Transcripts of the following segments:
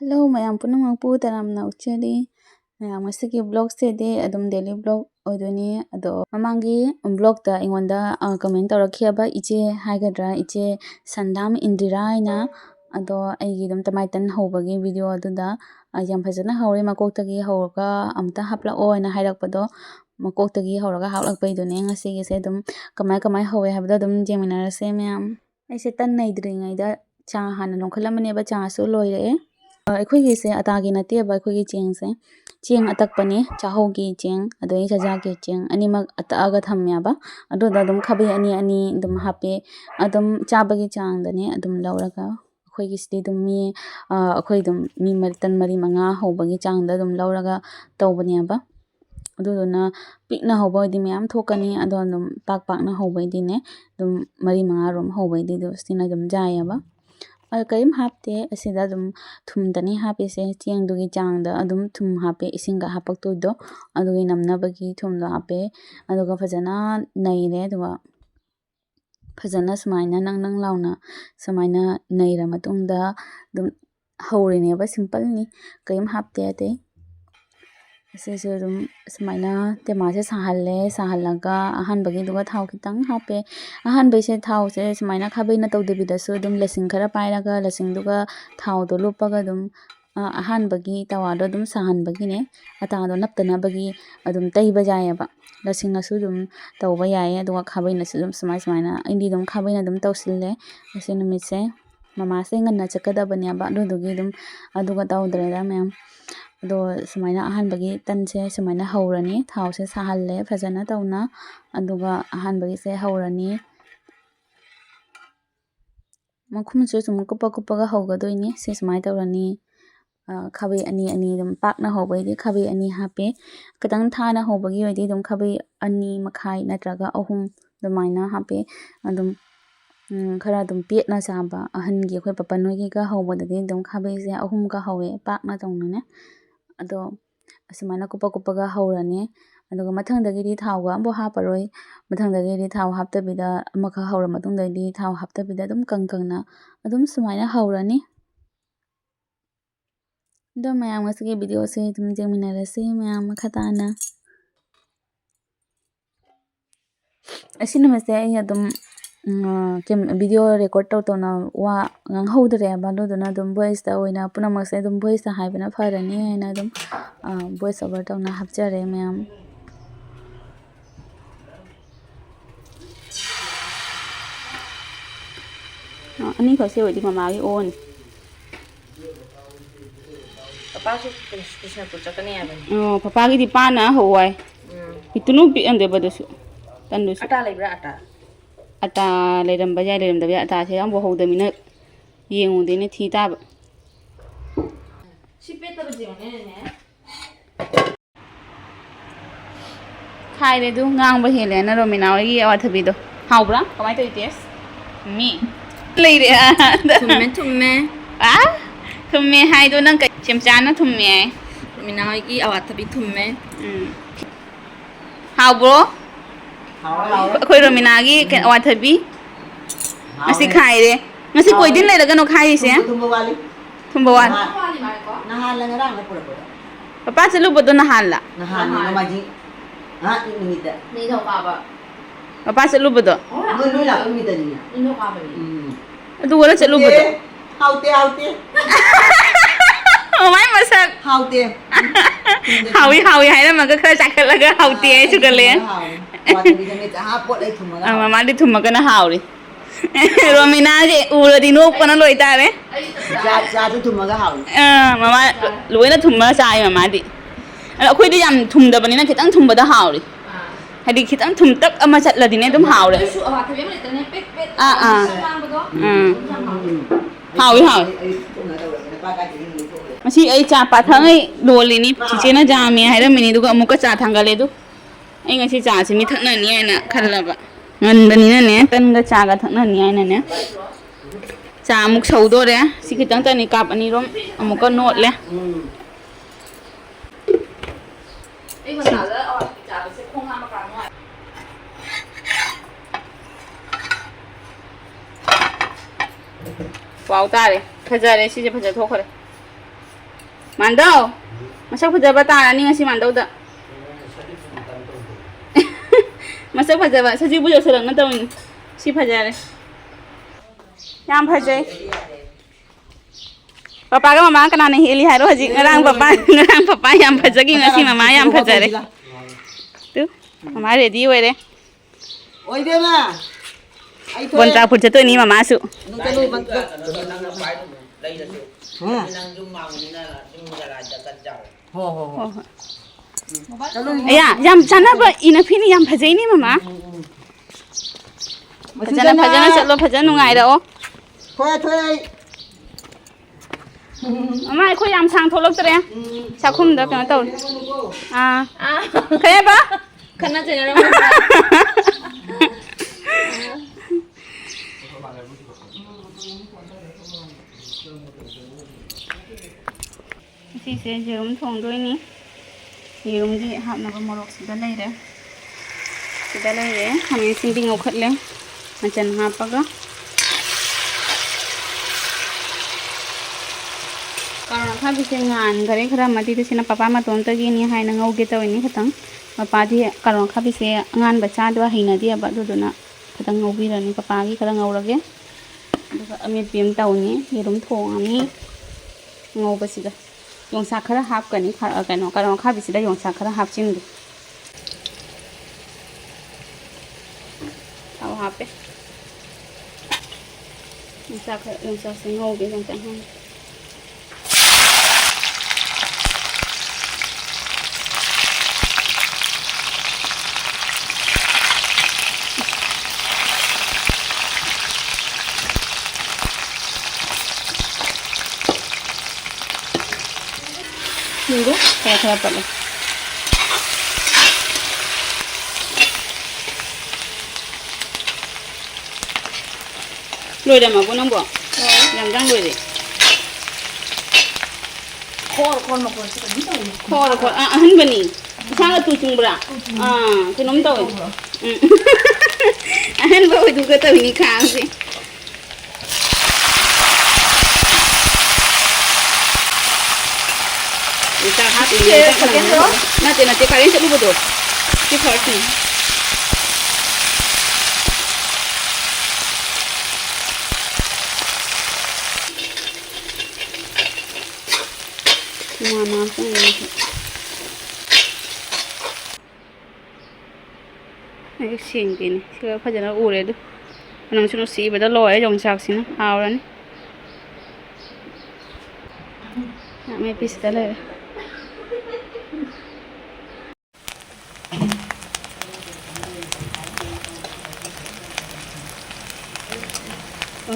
Hello, mayam punamangpu taramna uchari. Mayam ngasigi vlog sede adum daily vlog oidoni ado mamangi vlog ta ingonda comment tawrakhiaba iche haigadra iche sandam indira ina ado aigi dum tamaitan hobagi video aduda yam phajana hawre makoktagi hawga amta haplao ina hairakpado makoktagi hawraga haplakpaidone ngasigi se dum kamai kamai hawe habda dum jeminarase mayam aise tan naidringaida cha hana longkhalamane ba cha su loire ꯑꯩꯈꯣꯏꯒꯤ ꯁꯦ ꯑꯇꯥꯒꯤ ꯅꯠꯇꯦꯕ ꯑꯩꯈꯣꯏꯒꯤ ꯆꯦꯡꯁꯦ ꯆꯦꯡ ꯑꯇꯛꯄꯅꯤ ꯆꯥꯍꯧꯒꯤ ꯆꯦꯡ ꯑꯗꯒꯤ ꯆꯥꯖꯥꯛꯀꯤ ꯆꯦꯡ ꯑꯅꯤꯃꯛ ꯑꯇꯛꯑꯒ ꯊꯝꯃꯦꯕ ꯑꯗꯨꯗ ꯑꯗꯨꯝ ꯈꯥꯕꯩ ꯑꯅꯤ ꯑꯅꯤ ꯑꯗꯨꯝ ꯍꯥꯞꯄꯦ ꯑꯗꯨꯝ ꯆꯥꯕꯒꯤ ꯆꯥꯡꯗꯅꯦ ꯑꯗꯨꯝ ꯂꯧꯔꯒ ꯑꯩꯈꯣꯏꯒꯤꯁꯤꯗꯤ ꯑꯗꯨꯝ ꯑꯩꯈꯣꯏ ꯑꯗꯨꯝ ꯇꯟ ꯃꯔꯤ ꯃꯉꯥ ꯍꯧꯕꯒꯤ ꯆꯥꯡꯗ ꯑꯗꯨꯝ ꯂꯧꯔꯒ ꯇꯧꯕꯅꯦꯕ ꯑꯗꯨꯗꯨꯅ ꯄꯤꯛꯅ ꯍꯧꯕ ꯑꯣꯏꯗꯤ ꯃꯌꯥꯝ ꯊꯣꯛꯀꯅꯤ ꯑꯗꯣ ꯑꯗꯨꯝ ꯄꯥꯛꯅ ꯍꯧꯕꯩꯗꯤꯅꯦ ꯑꯗꯨꯝ ꯃꯔꯤ ꯃꯉꯥꯔꯣꯝ ꯍꯧꯕꯩꯗꯤ ꯁꯤꯅ ꯑꯗꯨꯝ ꯌꯥꯏꯑꯕ ꯀꯔꯤꯝ ꯍꯥꯞꯇꯦ ꯑꯁꯤꯗ ꯑꯗꯨꯝ ꯊꯨꯝꯗꯅꯤ ꯍꯥꯞꯄꯤꯁꯦ ꯆꯦꯡꯗꯨꯒꯤ ꯆꯥꯡꯗ ꯑꯗꯨꯝ ꯊꯨꯝ ꯍꯥꯞꯄꯦ ꯏꯁꯤꯡꯒ ꯍꯥꯞꯄꯛꯇꯣꯏꯗꯣ ꯑꯗꯨꯒꯤ ꯅꯝꯅꯕꯒꯤ ꯊꯨꯝꯗꯣ ꯍꯥꯞꯄꯦ ꯑꯗꯨꯒ ꯐꯖꯅ ꯅꯩꯔꯦ ꯑꯗꯨꯒ ꯐꯖꯅ ꯁꯨꯃꯥꯏꯅ ꯅꯪ ꯂꯥꯎꯅ ꯁꯨꯃꯥꯏꯅ ꯅꯩꯔ ꯃꯇꯨꯡꯗ ꯑꯗꯨꯝ ꯍꯧꯔꯤꯅꯦꯕ ꯁꯤꯝꯄꯜꯅꯤ ꯀꯔꯤꯝ ꯍꯥꯞꯇꯦ ꯑꯇꯩ ꯑꯁꯤꯁꯨ ꯑꯗꯨꯝ ꯁꯨꯃꯥꯏꯅ ꯇꯦꯃꯥꯁꯦ ꯁꯥꯍꯜꯂꯦ ꯁꯥꯍꯜꯂꯒ ꯑꯍꯥꯟꯕꯒꯤꯗꯨꯒ ꯊꯥꯎ ꯈꯤꯇꯪ ꯍꯥꯞꯄꯦ ꯑꯍꯥꯟꯕꯩꯁꯦ ꯊꯥꯎꯁꯦ ꯁꯨꯃꯥꯏꯅ ꯈꯥꯕꯩꯅ ꯇꯧꯗꯕꯤꯗꯁꯨ ꯑꯗꯨꯝ ꯂꯁꯤꯡ ꯈꯔ ꯄꯥꯏꯔꯒ ꯂꯁꯤꯡꯗꯨꯒ ꯊꯥꯎꯗꯣ ꯂꯨꯞꯄꯒ ꯑꯗꯨꯝ ꯑꯍꯥꯟꯕꯒꯤ ꯇꯋꯥꯗꯣ ꯑꯗꯨꯝ ꯁꯥꯍꯟꯕꯒꯤꯅꯦ ꯑꯇꯥꯗꯣ ꯅꯞꯇꯅꯕꯒꯤ ꯑꯗꯨꯝ ꯇꯩꯕ ꯌꯥꯏꯑꯕ ꯂꯁꯤꯡꯅꯁꯨ ꯑꯗꯨꯝ ꯇꯧꯕ ꯌꯥꯏ ꯑꯗꯨꯒ ꯈꯥꯕꯩꯅꯁꯨ ꯑꯗꯨꯝ ꯁꯨꯃꯥꯏꯅ ꯑꯩꯗꯤ ꯑꯗꯨꯝ ꯈꯥꯕꯩꯅ ꯑꯗꯨꯝ ꯇꯧꯁꯤꯜꯂꯦ ꯑꯁꯤ ꯅꯨꯃꯤꯠꯁꯦ ꯃꯃꯥꯁꯦ ꯉꯟꯅ ꯆꯠꯀꯗꯕꯅꯦꯕ ꯑꯗꯨꯗꯨꯒꯤ ꯑꯗꯨꯝ ꯑꯗꯨꯒ ꯇꯧꯗ꯭ꯔꯦꯗ ꯃꯌꯥꯝ ꯑꯗꯣ ꯁꯨꯃꯥꯏꯅ ꯑꯍꯥꯟꯕꯒꯤ ꯇꯟꯁꯦ ꯁꯨꯃꯥꯏꯅ ꯍꯧꯔꯅꯤ ꯊꯥꯎꯁꯦ ꯁꯥꯍꯜꯂꯦ ꯐꯖꯅ ꯇꯧꯅ ꯑꯗꯨꯒ ꯑꯍꯥꯟꯕꯒꯤꯁꯦ ꯍꯧꯔꯅꯤ ꯃꯈꯨꯝꯁꯨ ꯁꯨꯝ ꯀꯨꯞꯄꯒ ꯍꯧꯒꯗꯣꯏꯅꯤ ꯁꯤ ꯁꯨꯃꯥꯏꯅ ꯇꯧꯔꯅꯤ ꯈꯥꯕꯩ ꯑꯅꯤ ꯑꯗꯨꯝ ꯄꯥꯛꯅ ꯍꯧꯕꯒꯤꯗꯤ ꯈꯥꯕꯩ ꯑꯅꯤ ꯍꯥꯞꯄꯦ ꯈꯤꯇꯪ ꯊꯥꯅ ꯍꯧꯕꯒꯤ ꯑꯣꯏꯗꯤ ꯑꯗꯨꯝ ꯈꯥꯕꯩ 2.5 ꯅꯠꯇ꯭ꯔꯒ 3 ꯑꯗꯨꯃꯥꯏꯅ ꯍꯥꯞꯄꯦ ꯑꯗꯨꯝ ꯈꯔ ꯑꯗꯨꯝ ꯄꯦꯠꯅ ꯆꯥꯕ ꯑꯍꯟꯒꯤ ꯑꯩꯈꯣꯏ ꯄꯄꯟ ꯅꯣꯏꯒꯤꯒ ꯍꯧꯕꯗꯗꯤ ꯑꯗꯨꯝ ꯈꯥꯕꯩꯁꯦ 3ꯒ ꯍꯧꯋꯦ ꯄꯥꯛꯅ ꯇꯧꯅꯅꯦ ꯑꯗꯣ ꯑꯁꯨꯃꯥꯏꯅ ꯀꯨꯞꯄꯒ ꯍꯧꯔꯅꯤ ꯑꯗꯨꯒ ꯃꯊꯪꯗꯒꯤꯗꯤ ꯊꯥꯎꯒ ꯑꯃꯐꯥꯎ ꯍꯥꯞꯄꯔꯣꯏ ꯃꯊꯪꯗꯒꯤꯗꯤ ꯊꯥꯎ ꯍꯥꯞꯇꯕꯤꯗ ꯑꯃꯈꯛ ꯍꯧꯔ ꯃꯇꯨꯡꯗꯗꯤ ꯊꯥꯎ ꯍꯥꯞꯇꯕꯤꯗ ꯑꯗꯨꯝ ꯀꯪꯅ ꯑꯗꯨꯝ ꯁꯨꯃꯥꯏꯅ ꯍꯧꯔꯅꯤ ꯑꯗꯣ ꯃꯌꯥꯝ ꯉꯁꯤꯒꯤ ꯚꯤꯗꯤꯑꯣꯁꯦ ꯑꯗꯨꯝ ꯌꯦꯡꯃꯤꯟꯅꯔꯁꯤ ꯃꯌꯥꯝ ꯃꯈꯥ ꯇꯥꯅ ꯑꯁꯤ ꯅꯨꯃꯤꯠꯁꯦ ꯑꯩ ꯑꯗꯨꯝ ꯚꯤꯗꯤꯑꯣ ꯔꯦꯀꯣꯔꯠ ꯇꯧꯅ ꯋꯥ ꯉꯥꯡꯍꯧꯗ꯭ꯔꯦꯕ ꯑꯗꯨꯗꯨꯅ ꯑꯗꯨꯝ ꯚꯣꯏꯁꯇ ꯑꯣꯏꯅ ꯄꯨꯝꯅꯃꯛꯁꯦ ꯑꯗꯨꯝ ꯚꯣꯏꯁꯇ ꯍꯥꯏꯕꯅ ꯐꯔꯅꯤ ꯍꯥꯏꯅ ꯑꯗꯨꯝ ꯚꯣꯏꯁ ꯑꯣꯚꯔ ꯇꯧꯅ ꯍꯥꯞꯆꯔꯦ ꯃꯌꯥꯝ ꯑꯅꯤꯈꯛꯁꯦ ꯑꯣꯏꯗꯤ ꯃꯃꯥꯒꯤ ꯑꯣꯟ ꯄꯄꯥꯁꯨ ꯕꯤꯁꯅꯨꯄꯨꯔ ꯆꯠꯀꯅꯤ ꯍꯥꯏꯕꯅꯤ ꯄꯄꯥꯒꯤꯗꯤ ꯄꯥꯟꯅ ꯍꯋꯥꯏ ꯄꯤꯛꯇꯨꯅꯨ ꯄꯤꯛꯑꯝꯗꯦꯕ ꯑꯗꯨꯁꯨ ꯇꯟꯗꯨꯁꯨ ꯑꯇꯥ ꯂꯩꯕ꯭ꯔꯥ ꯑꯇꯥ ꯂꯩꯔꯝꯕ ꯌꯥꯏ ꯂꯩꯔꯝꯗꯕ ꯌꯥꯏ ꯑꯇꯥꯁꯦ ꯑꯃꯐꯥꯎ ꯍꯧꯗꯃꯤꯅ ꯌꯦꯡꯉꯨꯗꯦꯅꯦ ꯊꯤ ꯇꯥꯕ ꯁꯤ ꯄꯦꯠꯇꯕ ꯌꯦꯡꯉꯨꯅꯦꯅꯦ ꯈꯥꯏꯔꯦ ꯑꯗꯨ ꯉꯥꯡꯕ ꯍꯦꯜꯂꯦꯅ ꯔꯣꯃꯤꯅꯥ ꯍꯣꯏꯒꯤ ꯑꯋꯥꯊꯕꯤꯗꯣ ꯍꯥꯎꯕ꯭ꯔꯥ ꯀꯃꯥꯏꯅ ꯇꯧꯋꯤ ꯇꯦꯁ ꯂꯩꯔꯦ ꯊꯨꯝꯃꯦ ꯊꯨꯝꯃꯦ ꯍꯥꯏꯗꯣ ꯅꯪ ꯀꯩ ꯁꯦꯝꯆꯥꯅ ꯊꯨꯝꯃꯦ ꯍꯥꯏ ꯔꯣꯃꯤꯅꯥ ꯍꯣꯏꯒꯤ ꯑꯋꯥꯊꯕꯤ ꯊꯨꯝꯃꯦ ꯍꯥꯎꯕ꯭ꯔꯣ ꯑꯩꯈꯣꯏ ꯔꯣꯃꯤꯅꯥꯒꯤ ꯑꯋꯥꯊꯕꯤ ꯉꯁꯤ ꯈꯥꯏꯔꯦ ꯉꯁꯤ ꯀꯣꯏꯗꯤꯟ ꯂꯩꯔꯒꯅꯣ ꯈꯥꯏꯔꯤꯁꯦ ꯊꯨꯝꯕ ꯋꯥꯠꯂꯤ ꯅꯍꯥꯟꯂ ꯉꯔꯥꯡꯂ ꯄꯨꯔꯛꯄꯗꯣ ꯄꯄꯥ ꯆꯠꯂꯨꯕꯗꯣ ꯅꯍꯥꯟꯂ ꯅꯣꯡꯃꯥꯏꯖꯤꯡ ꯅꯨꯃꯤꯠꯇ ꯅꯤꯡꯊꯧꯀꯥꯕ ꯄꯄꯥ ꯆꯠꯂꯨꯕꯗꯣ ꯅꯣꯏ ꯂꯥꯛꯄ ꯅꯨꯃꯤꯠꯇꯅꯤꯅꯦ ꯅꯤꯡꯊꯧꯀꯥꯕꯅꯤ ꯑꯗꯨꯒ ꯆꯠꯂꯨꯕꯗꯣ ꯍꯥꯎꯇꯦ ꯃꯃꯥꯏ ꯃꯁꯛ ꯍꯥꯎꯇꯦ ꯍꯥꯎꯏ ꯍꯥꯏꯔꯝꯃꯒ ꯈꯔ ꯆꯥꯈꯠꯂꯒ ꯍꯥꯎꯇꯦ ꯍꯥꯏ ꯁꯨꯒꯠꯂꯦ ꯃꯃꯥꯗꯤ ꯊꯨꯝꯃꯒꯅ ꯍꯥꯎꯔꯤ ꯔꯣꯃꯤꯅꯥꯁꯦ ꯎꯔꯗꯤ ꯅꯣꯛꯄꯅ ꯂꯣꯏꯇꯥꯔꯦ ꯆꯥꯁꯨ ꯊꯨꯝꯃꯒ ꯍꯥꯎꯏ ꯃꯃꯥ ꯂꯣꯏꯅ ꯊꯨꯝꯃꯒ ꯆꯥꯏ ꯃꯃꯥꯗꯤ ꯑꯗꯣ ꯑꯩꯈꯣꯏꯗꯤ ꯌꯥꯝ ꯊꯨꯝꯗꯕꯅꯤꯅ ꯈꯤꯇꯪ ꯊꯨꯝꯕꯗ ꯍꯥꯎꯔꯤ ꯍꯥꯏꯗꯤ ꯈꯤꯇꯪ ꯊꯨꯝꯇꯛ ꯑꯃ ꯆꯠꯂꯗꯤꯅꯦ ꯑꯗꯨꯝ ꯍꯥꯎꯔꯦ ꯍꯥꯎꯏ ꯉꯁꯤ ꯑꯩ ꯆꯥ ꯄꯥꯊꯉꯩ ꯂꯣꯜꯂꯤꯅꯤ ꯆꯤꯆꯦꯅ ꯖꯥꯝꯃꯦ ꯍꯥꯏꯔꯝꯃꯤꯅꯤ ꯑꯗꯨꯒ ꯑꯃꯨꯛꯀ ꯆꯥ ꯊꯥꯡꯒꯠꯂꯦ ꯑꯗꯨ ꯑꯩ ꯉꯁꯤ ꯆꯥꯁꯤ ꯃꯤ ꯊꯛꯅꯅꯤ ꯍꯥꯏꯅ ꯈꯜꯂꯕ ꯉꯟꯕꯅꯤꯅꯅꯦ ꯇꯟꯒ ꯆꯥꯒ ꯊꯛꯅꯅꯤ ꯍꯥꯏꯅꯅꯦ ꯆꯥ ꯑꯃꯨꯛ ꯁꯧꯗꯣꯔꯦ ꯁꯤ ꯈꯤꯇꯪ ꯇꯅꯤ ꯀꯥꯞ ꯑꯅꯤꯔꯣꯝ ꯑꯃꯨꯛꯀ ꯅꯣꯠꯂꯦ ꯋꯥꯎ ꯇꯥꯔꯦ ꯐꯖꯔꯦ ꯁꯤꯁꯦ ꯐꯖ ꯊꯣꯛꯈ꯭ꯔꯦ Mandau masak fajaba tarani ngasi mandau da masak fajaba sajibu joserang na tawin si fajare yam fajai papa ga mama kana ne heli haro haji ngarang papa yam fajagi ngasi mama yam fajare tu mama ready oire oi de ma ai thôi bonta phut chato ni mama su ya yam chana ba ina phini yam phajai ni mama phajana chatlo phajana nungai ra o thôi thôi mama ai khoi yam sang tholok tare sakhum da kana taw khaye ba khana chena ra si se jerum thong doi ni jerum gi hap na ba morok sida leire hami sing ding okhat le machan hapaga karona kha bi se ngan gare khara mati te sina papa ma ton ta gi ni hai na ngau ge taw ni khatang papa di karona kha bi se ngan ba cha dwa hina di ba du na khatang ngau bi ra ni papa gi khara ngau ra ge duga amit pim taw ni jerum thong ani ngau ba sida yongsa khara hap kani khara kano karona kha bi sida yongsa khara hap ching du thau hap pe yongsa se ngau ge yongsa hang Minggu, kaya pala. Loy dah magu nambah. Yang loy deh. Kor makon sih kan itu. Kor, ahan bani. Sangat tucung bra. Kenom tahu. Ahan bawa juga tahu ini kang sih. Kita hati ini nanti kalian coba betul. Di party. Mama pun ini. Ini sing ini. Siapa jangan udah tu. Nampak cuma si beda loy jom cak sini. Awalnya. Nak mepis dah lah.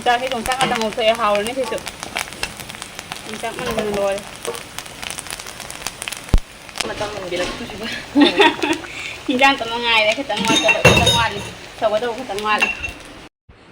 Cái đồng chắc là một sợi hào này thì sự đồng chắc mà mình rồi mà tao mình bị lệch chút quá hình dạng tao ngày đấy cái tao ngoan sau cái đầu cái tao ngoan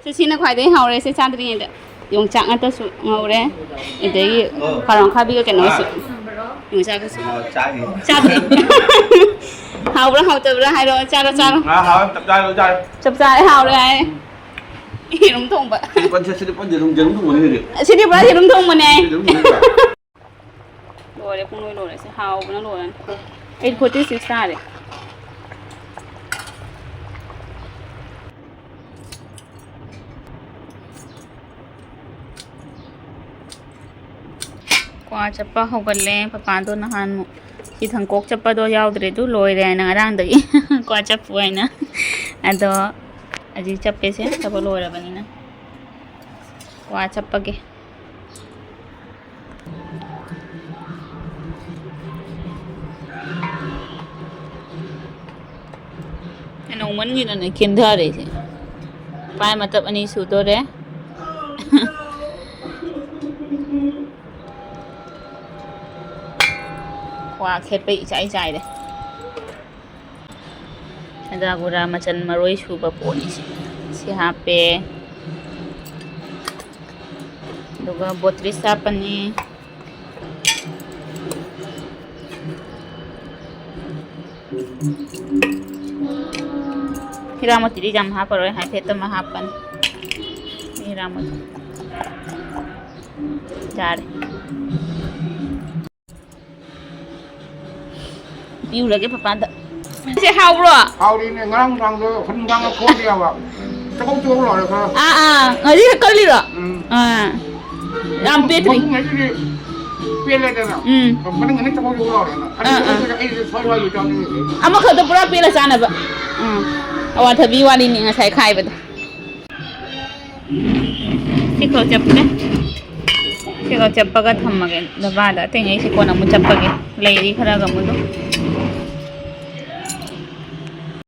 sẽ xin nó khoai đấy hào đấy sẽ sang tới đây dùng chắc là tao sự ngầu đấy để khả năng khác biết cái nói sự dùng chắc cái sự chắc thì hào tập ra hai rồi cha hào tập trai hào đấy Hirum thong ba. Sedipan jarum thong mana ni? Sedi pula hirum thong mana? Lore pun lore se hau pun lore. 846 star deh. Qua chapa hau galle papa tu nahan mu. Ki thang kok chapa do yaw dre tu lore na ngarang dagi. Qua chapu ai na. Ado aji chappe se tabo lora bani na wa chappage ano man ni na kindha re se pai matlab ani su to re wa khet pe chai de ada gura macam maroi suba pon si HP juga botris apa nih hiramot jadi jam apa roy HP itu mahapan hiramot cari ꯄꯤꯎꯔꯒꯦ ꯄꯄꯥꯗ ꯁꯤ ꯍꯥꯎꯕ꯭ꯔꯣ ꯍꯥꯎꯔꯤꯅꯦ ꯉꯔꯥꯡ ꯅꯨꯡꯗꯥꯡꯗꯣ ꯅꯨꯡꯗꯥꯡꯒ ꯈꯣꯟꯅꯦꯕ ꯆꯥꯛꯀꯧ ꯆꯥꯛꯀꯧ ꯂꯥꯎꯔꯦ ꯈꯔ ꯉꯁꯤ ꯈꯛ ꯀꯜꯂꯤꯔꯣ ꯌꯥꯝ ꯄꯦꯠꯇ꯭ꯔꯤ ꯉꯁꯤꯗꯤ ꯄꯦꯜꯂꯦꯗꯅ ꯃꯅꯤꯡ ꯆꯥꯛꯀꯧ ꯆꯥꯛꯀꯧ ꯂꯥꯎꯔꯦꯅ ꯑꯩꯁꯦ ꯁꯣꯏ ꯆꯥꯅꯤꯡꯉꯤꯁꯦ ꯑꯃꯈꯛꯇ ꯄꯨꯔꯥ ꯄꯦꯜꯂ ꯆꯥꯅꯕ ꯑꯋꯥꯊꯕꯤ ꯋꯥꯔꯤꯅꯤ ꯉꯁꯥꯏ ꯈꯥꯏꯕꯗꯣ ꯁꯤꯈꯛ ꯆꯞꯄꯦ ꯁꯤꯈꯛ ꯆꯞꯄꯒ ꯊꯝꯃꯒꯦ ꯗꯕꯥꯗ ꯑꯇꯩꯉꯩꯁꯤ ꯀꯣꯟꯅ ꯑꯃꯨꯛ ꯆꯞꯄꯒꯦ ꯂꯩꯔꯤ ꯈꯔꯒ ꯑꯃꯨꯛ